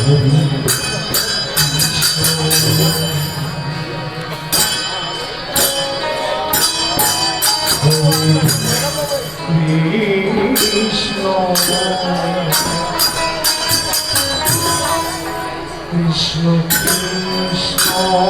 Krishna Krishna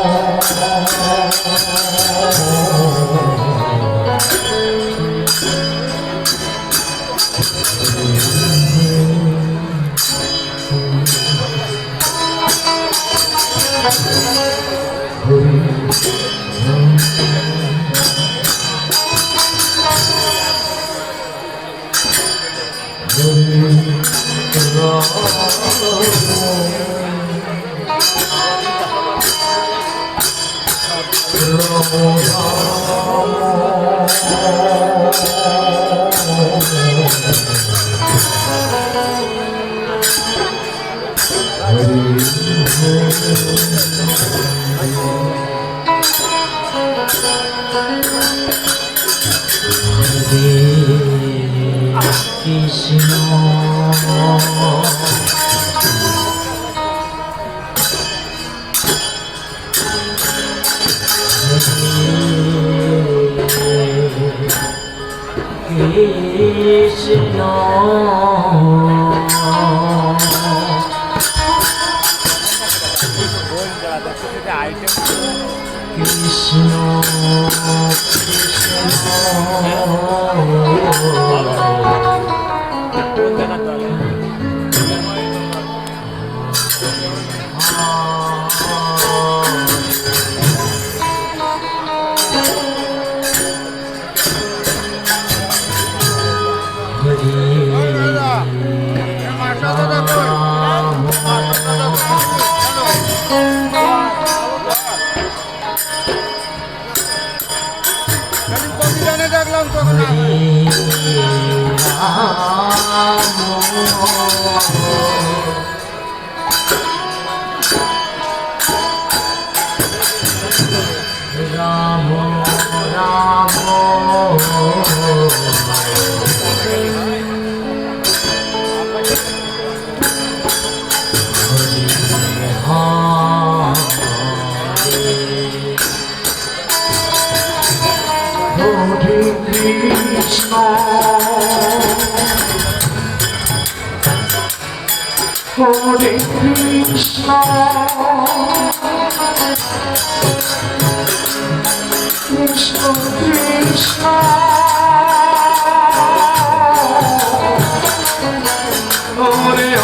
Hare Krishna, Krishna Krishna, Hare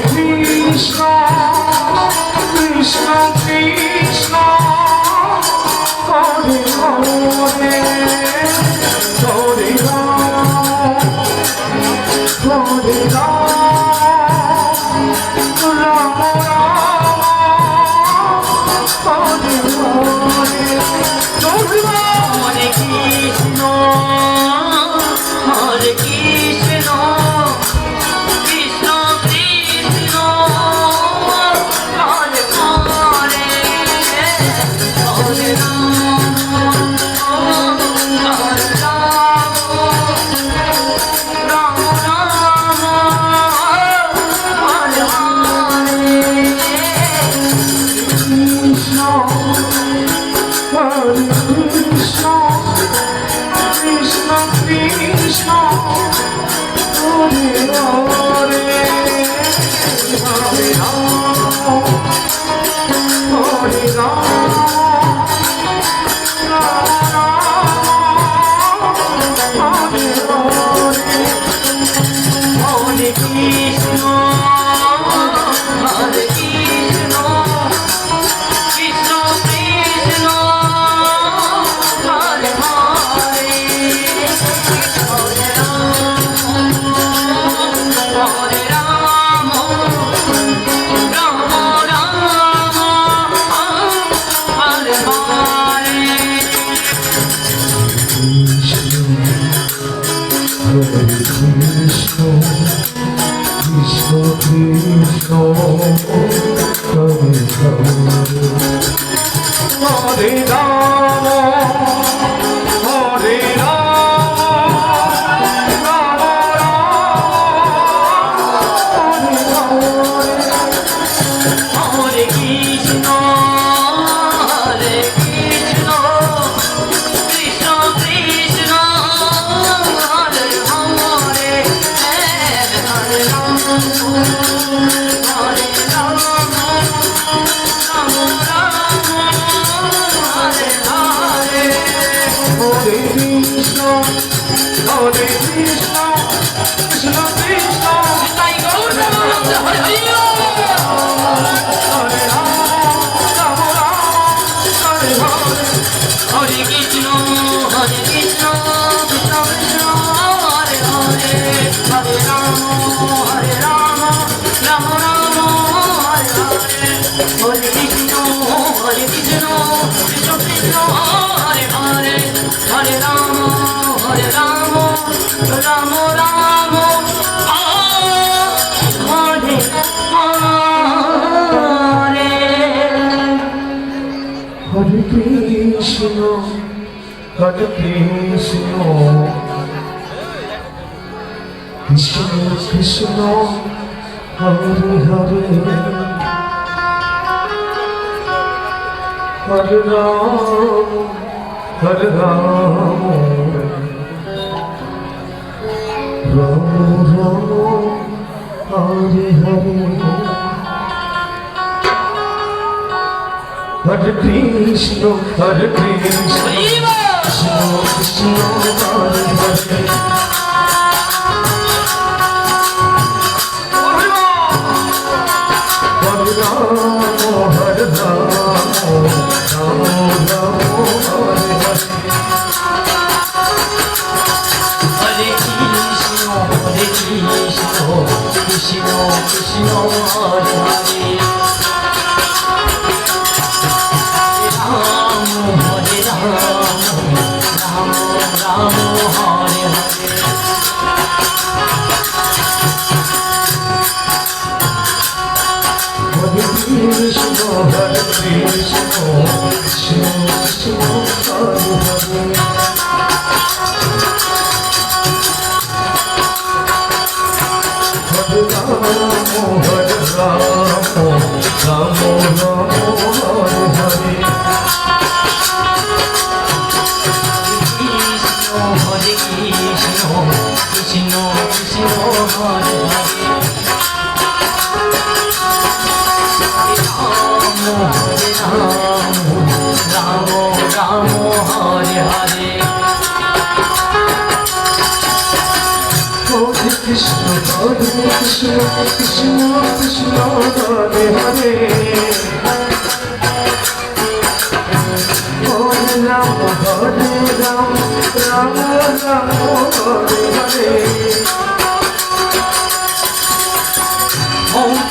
Krishna Hare Krishna, Krishna Krishna, Hare Hare, Hare Ram, Hare Ram, Ram Ram, Hare Hare. Hare Krishna, Hare Krishna, Krishna Krishna, Hare Hare. Hare Ram, Hare Ram, Ram Ram, Hare Hare. Hare Krishna, Krishna Krishna, Hare Hare. Krishna, Hare Krishna, Krishna Krishna, Hare Hare. Hare Ram, Hare Ram, Ram Ram, Hare Hare. Hare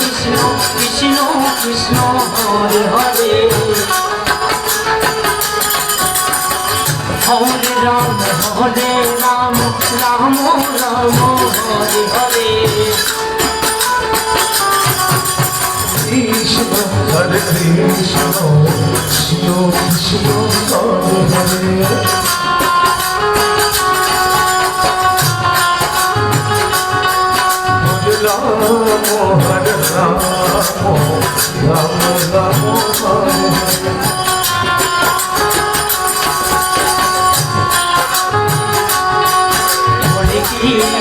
Krishna, Krishna Krishna, Hare Hare. Hare Ram, Ram Ram, Hare Hare. Krishna, Hare Krishna, Krishna Krishna, Hare Hare. Hare Ram, Hare Ram, Ram Ram, Hare Hare. Hare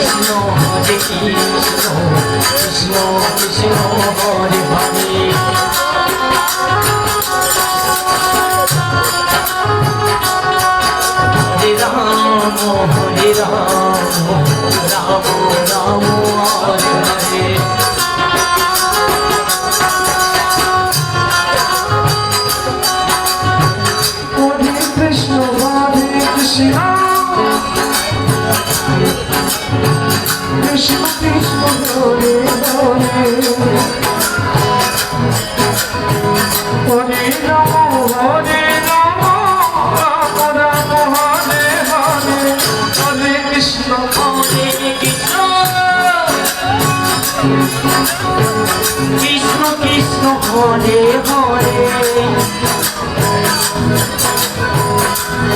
Krishna Krishna Hare Hare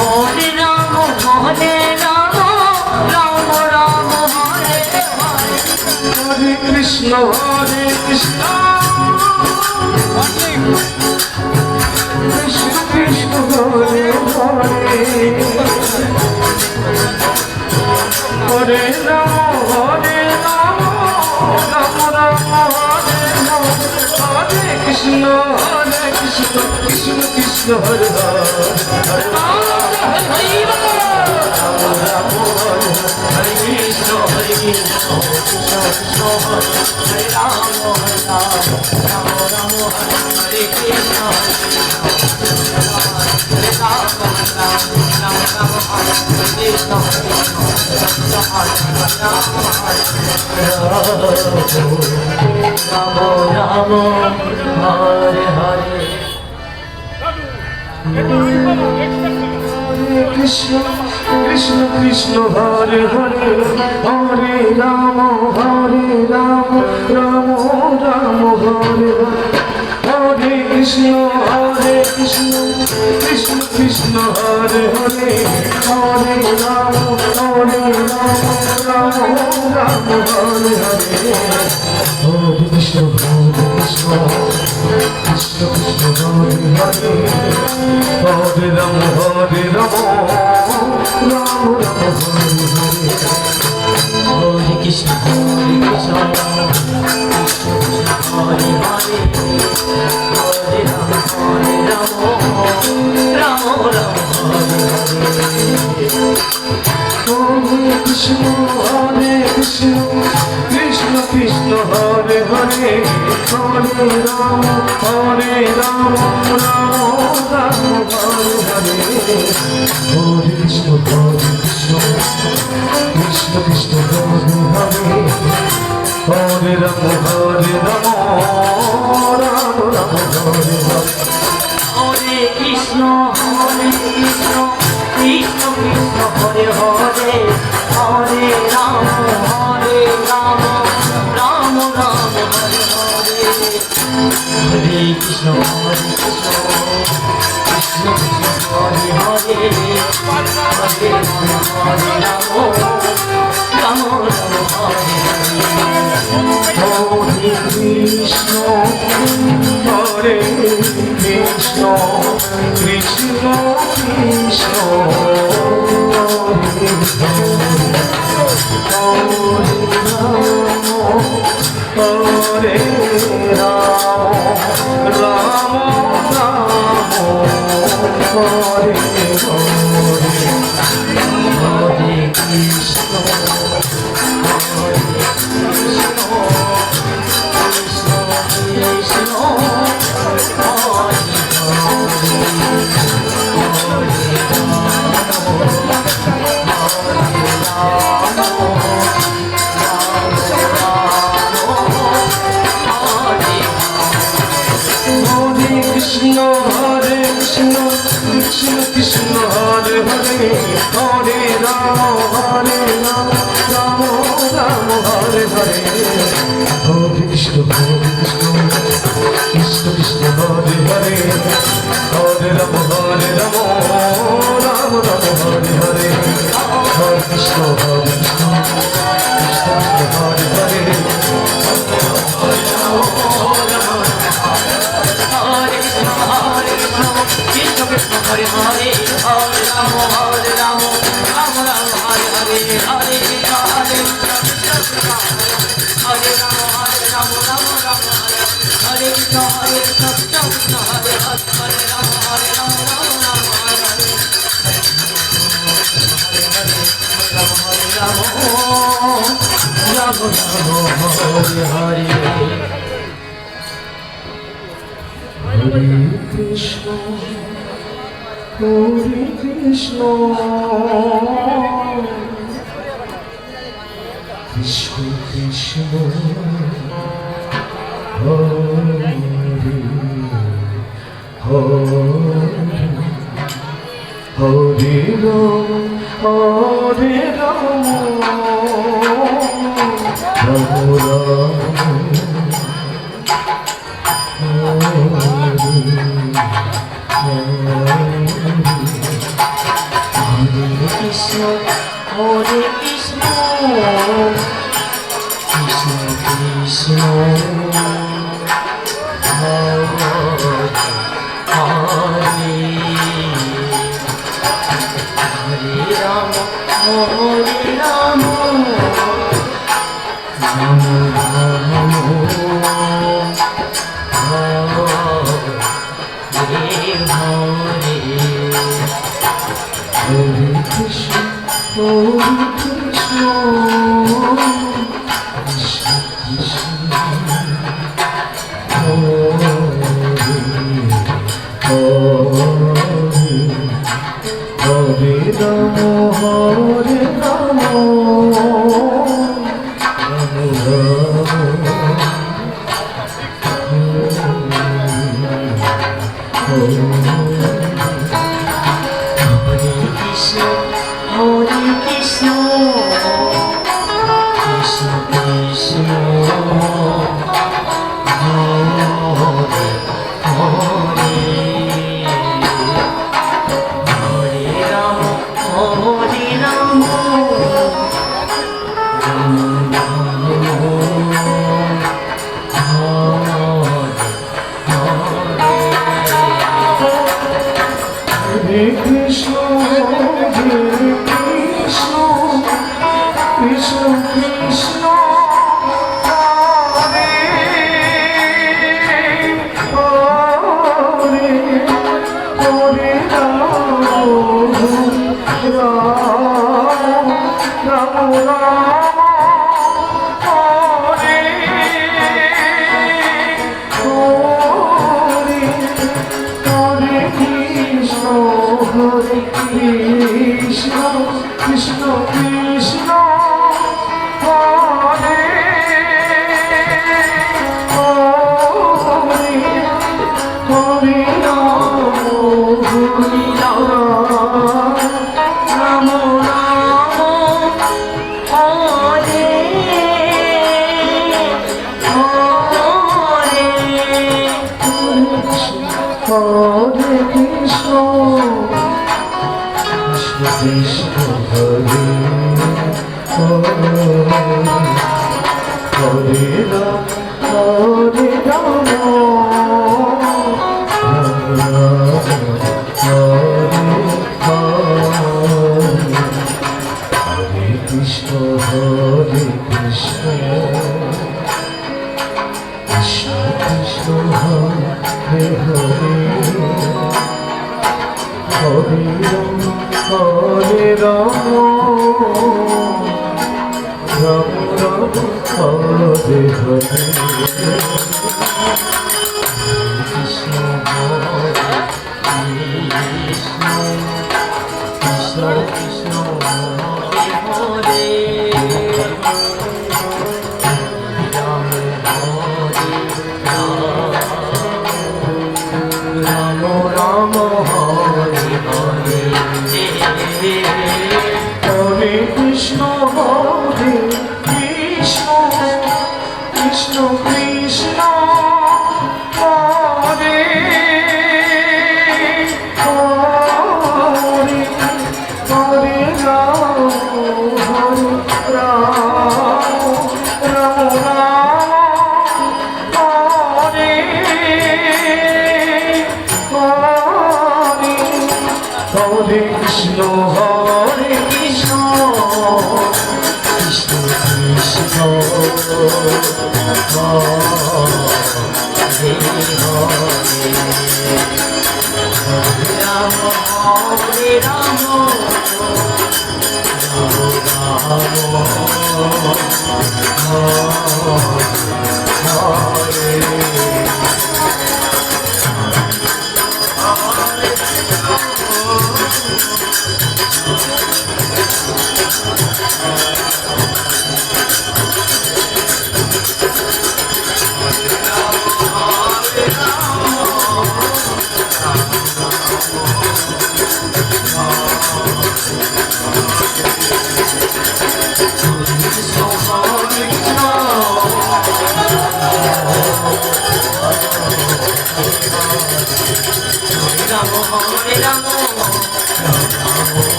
Hare Ram Ram Ram Hare Hare Hare Krishna Krishna Krishna Hare Hare Hare Ram Ram Ram Hare Hare Krishna Krishna Krishna Krishna Hare Hare Hare Ram Hare Krishna Hare Krishna Krishna Krishna Hare Ram Ram Ram Hare Krishna Hare Ram Ram Hare Krishna Ram Ram Hare Hare Krishna Krishna Krishna Hare Hare Hare Ram Ram Ram Hare Hare Krishna Krishna Krishna Krishna Hare Hare Hare Ram Ram Hare Hare Hare Krishna Krishna Krishna Krishna Hare Hare Hare Ram Ram Ram Hare Hare Hare Krishna Krishna Hare Hare Hare Ram Ram Ram Hare Hare Krishna Krishna Krishna Krishna Hare Hare Hare Ram Ram Ram Hare Hare Hare Krishna Krishna Krishna Krishna Hare Hare Hare Ram Ram Ram Hare Hare Hare Krishna Krishna Krishna Krishna Hare Hare Hare Ram Ram Ram Hare Hare Hare Krishna Krishna Krishna Krishna Hare Hare Hare Ram Ram Hare Hare Krishna Hare Krishna Krishna Krishna Hare Hare Ram Ram Ram Hare Hare Hare Krishna Krishna Krishna Krishna Krishna Hare Hare Hare Ram Ram Ram Hare Hare Hare Krishna Krishna Krishna Krishna Hare Hare Hare Ram Ram Ram Hare Hare Hare Krishna Krishna Krishna Krishna Hare Hare Krishna Krishna Hare Hare Hare Ram Ram Ram Hare Hare Hare Krishna Hare Hare Ram Ram Ram Hare Krishna Krishna Krishna Hare Hare Ram Ram Ram Hare Hare Ram Ram Hare Hare Hare Krishna Hare Krishna Krishna Krishna Hare Hare Hare Ram Ram Ram Hare Krishna Hare Krishna Krishna Krishna Hare Hare Hare Ram Hare Ram Ram Ram Hare Hare Hare Krishna, Krishna Krishna, Hare Hare Rama, Hare Rama, Rama Rama, Hare Krishna, Hare Krishna, Krishna Krishna, Hare Hare, Hare Rama, Hare Rama, Rama Hare Krishna, Krishna Krishna, Hare Hare, Hare Rama, Krishna Krishna, Hare Hare, Hare Rama, Hare Krishna, Krishna Hare Hare, Hare Rama, Rama Hare Hare, Hare Krishna, Krishna Krishna Hare Hare, Hare Rama, Ram Ram, Hare Hare, Krishna, Krishna Krishna, Hare Ram Ram, Hare Hare, Hare Krishna, Hare Krishna, Krishna Krishna, Hare Hare, Hare Hare Krishna, Hare Krishna, Krishna Krishna, Hare Hare, Hare Rama, Hare Rama, Rama Rama,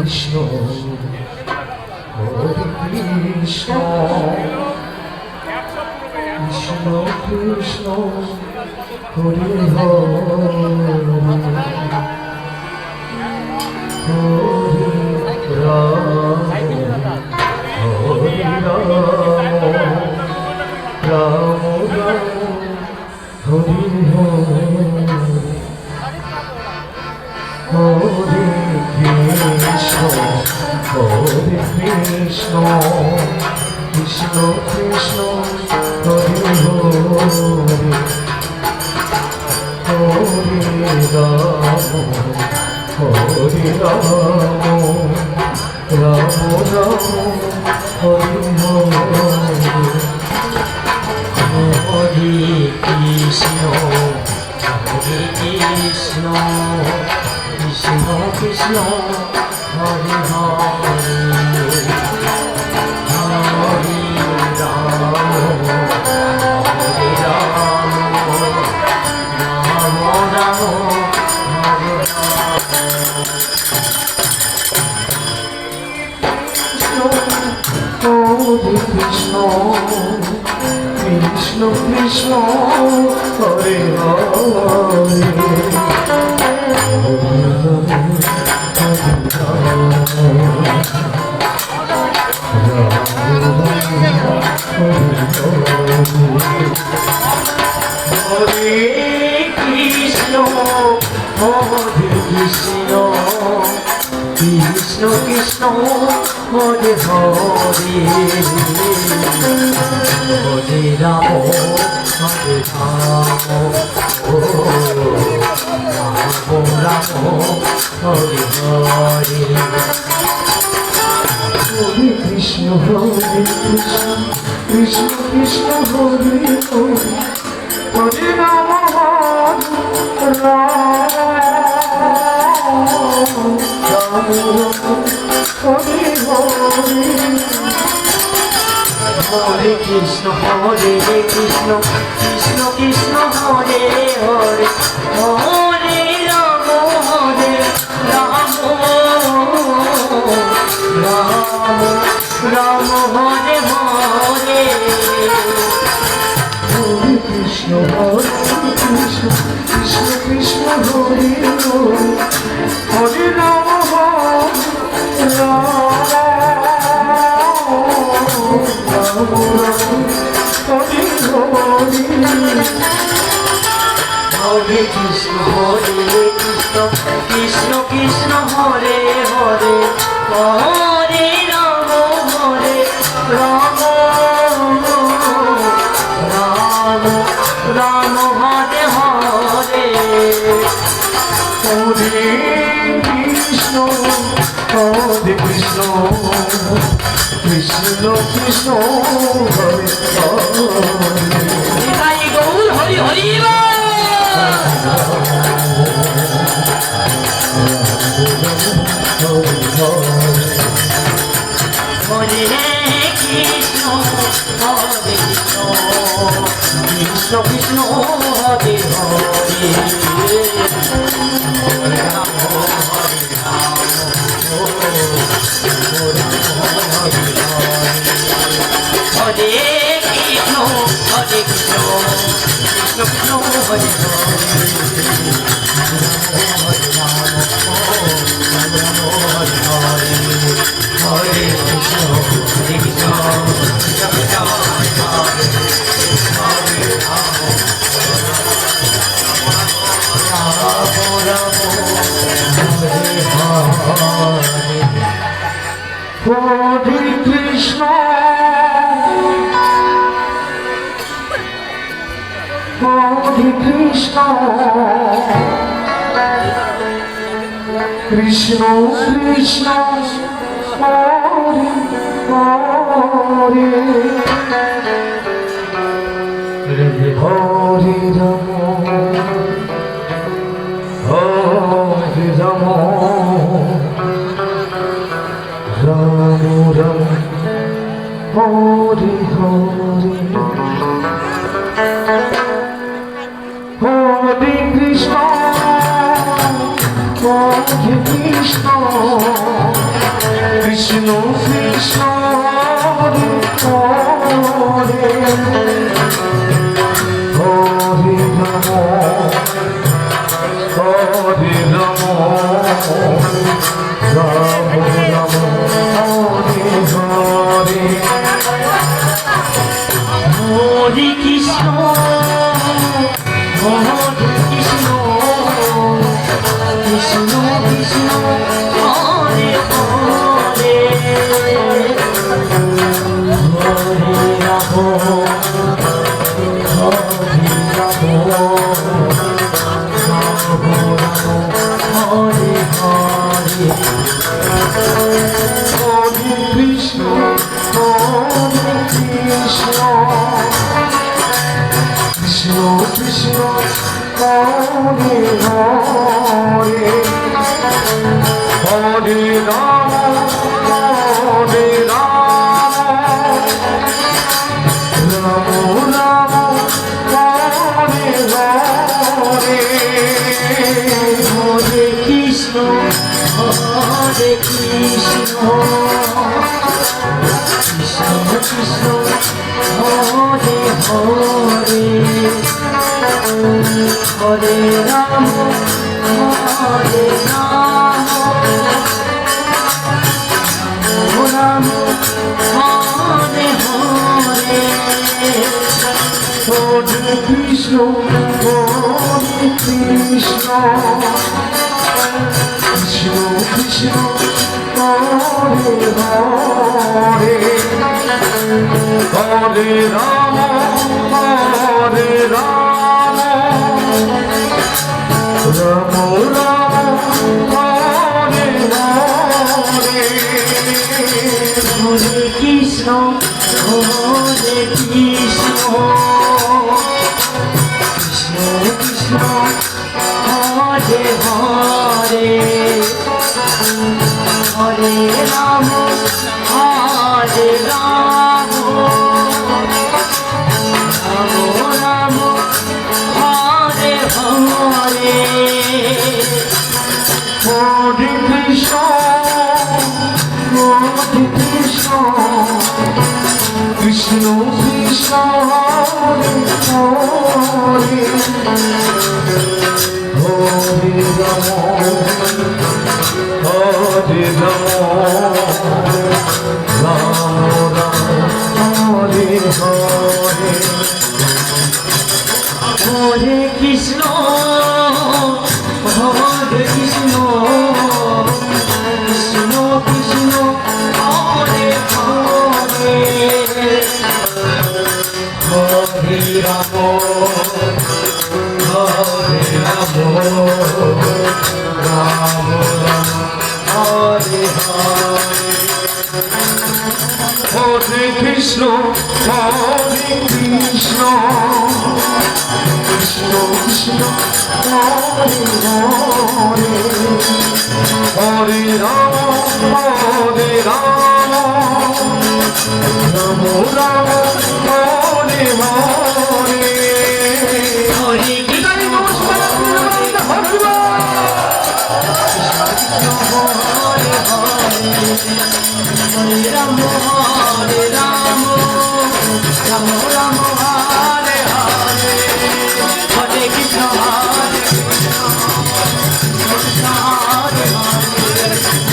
Krishna Hare Krishna Krishna Krishna Hare Hare Ram Hare Ram Ram Ram Hare Hare Krishna Hare Krishna Krishna Krishna Hare Hare Ram Hare Ram Ram Ram Hare Hare Krishna Hare Krishna Krishna Krishna Hare Hare Hare Ram Hare Ram Ram Ram Hare Krishna Krishna Krishna Hare Hare Hare Krishna Hare Krishna Krishna Krishna Hare Hare Hare Ram Hare Ram Ram Ram Hare Hare Hare Krishna Krishna Krishna Hare Hare Hare Ram Hare Ram Ram Hare Hare Hare Krishna Krishna Krishna Hare Hare Hare Ram Ram Ram Ram Hare Hare Hare Krishna Krishna Krishna Hare Hare Hare Ram Ram Hare Krishna Krishna Krishna Hare Hare Hare Ram Ram Ram Ram Hare Hare Hare Krishna Krishna Krishna Hare Hare Gour Hari Hari Hare Krishna Krishna Krishna Hare Hare Hare Ram Hare Ram Hare Krishna Krishna Krishna Hare Hare Krishna Krishna Krishna Krishna Krishna Hare Hare Hare Ram Hare Ram Ram Ram Hare Hare Hare Krishna Hare Krishna Krishna Krishna Hare Hare Hare Ram Hare Ram Ram Ram Hare Hare Hare Krishna Krishna Krishna Hare Hare Hare Ram Hare Ram Hare Hare Hare Krishna Hare Krishna Krishna Krishna Hare Hare Hare Ram Hare Ram Ram Ram Hare Hare Hare Krishna Hare Krishna Krishna Krishna Hare Hare Hare Ram Hare Ram Ram Hare Hare Hare Krishna Hare Krishna Krishna Krishna Hare Hare Hare Ram Hare Ram Ram Ram Hare Hare Hare Krishna Hare Krishna Krishna Krishna Hare Hare Hare Ram Hare Ram Ram Ram Hare Hare Hare Krishna Hare Krishna Krishna Krishna Hare Hare Hare Ram Hare Ram Ram Ram Hare Hare Hare Krishna Hare Krishna Krishna Krishna Hare Hare Hare Ram Hare Ram Ram Ram Hare Hare Hare Krishna Hare Krishna Krishna Krishna Hare Hare Hare Ram Hare Ram Ram Ram Hare Hare Hare Krishna Hare Hare Hare Ram Hare Ram Ram Ram Hare Hare Hare Krishna Hare Krishna Krishna Hare Hare